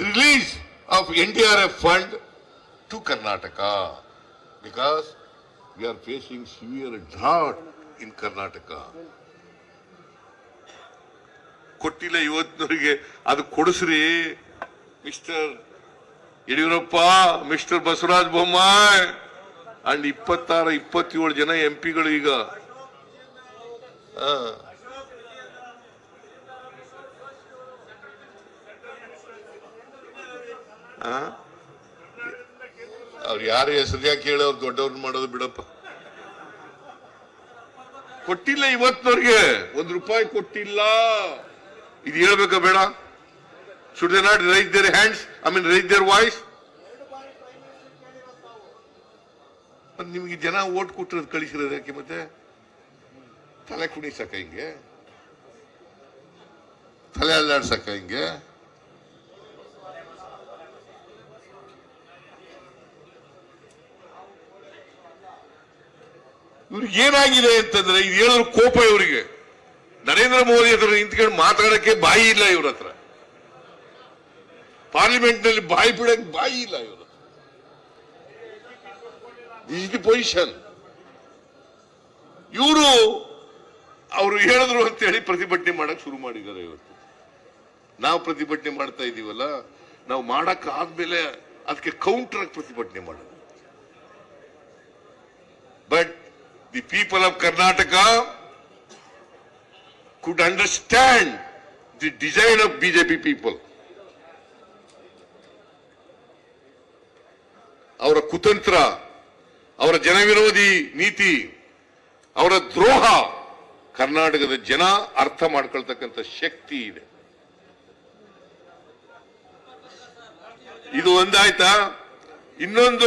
release of NDRF fund to Karnataka because we are facing severe drought in Karnataka. ಕೊಟ್ಟಿಲ್ಲ ಇವತ್ತಿನವರಿಗೆ, ಅದು ಕೊಡಿಸ್ರಿ mister Yediyurappa, mister Basavaraj Bommai and 26-27 ಜನ ಎಂಪಿಗಳು ಈಗ. ಅವ್ರು ಯಾರ ಹೆಸರು ಯಾಕೆ ಹೇಳಿ ಅವ್ರು ದೊಡ್ಡವ್ರನ್ನ ಮಾಡೋದು ಬಿಡಪ್ಪ. ಕೊಟ್ಟಿಲ್ಲ ಇವತ್ತಿನವ್ರಿಗೆ, ₹1 ಕೊಟ್ಟಿಲ್ಲ. ಇದು ಹೇಳ್ಬೇಕಾ ಬೇಡ? Should they not raise their hands, raise their voice? ನಿಮ್ಗೆ ಜನ ಓಟ್ ಕೊಟ್ಟಿರೋದು ಕಳಿಸಿರೋದು ಯಾಕೆ ಮತ್ತೆ? ತಲೆ ಕುಣಿಸಕ ಹಿಂಗೆ, ತಲೆ ಅಲ್ಲಾಡ್ಸಕ ಹಿಂಗೆ? ಇವ್ರಿಗೆ ಏನಾಗಿದೆ ಅಂತಂದ್ರೆ, ಇದು ಹೇಳಿದ್ರು ಕೋಪ ಇವರಿಗೆ. ನರೇಂದ್ರ ಮೋದಿ ಹತ್ರ ನಿಂತ್ಕೊಂಡು ಮಾತಾಡಕ್ಕೆ ಬಾಯಿ ಇಲ್ಲ ಇವ್ರ ಹತ್ರ. ಪಾರ್ಲಿಮೆಂಟ್ ನಲ್ಲಿ ಬಾಯಿ ಬಿಡಕ್ಕೆ ಬಾಯಿ ಇಲ್ಲ ಇವರು. This is the position. ಇವರು ಅವರು ಹೇಳಿದ್ರು ಅಂತ ಹೇಳಿ ಪ್ರತಿಭಟನೆ ಮಾಡಕ್ ಶುರು ಮಾಡಿದ್ದಾರೆ. ಇವತ್ತು ನಾವು ಪ್ರತಿಭಟನೆ ಮಾಡ್ತಾ ಇದೀವಲ್ಲ, ನಾವು ಮಾಡಕ್ ಆದ್ಮೇಲೆ ಅದಕ್ಕೆ ಕೌಂಟರ್ ಪ್ರತಿಭಟನೆ ಮಾಡೋದು. But the people of Karnataka could understand the design of BJP people. ಅವರ ಕುತಂತ್ರ, ಅವರ ಜನವಿರೋಧಿ ನೀತಿ, ಅವರ ದ್ರೋಹ ಕರ್ನಾಟಕದ ಜನ ಅರ್ಥ ಮಾಡ್ಕೊಳ್ತಕ್ಕಂಥ ಶಕ್ತಿ ಇದೆ. ಇದು ಒಂದಾಯ್ತಾ? ಇನ್ನೊಂದು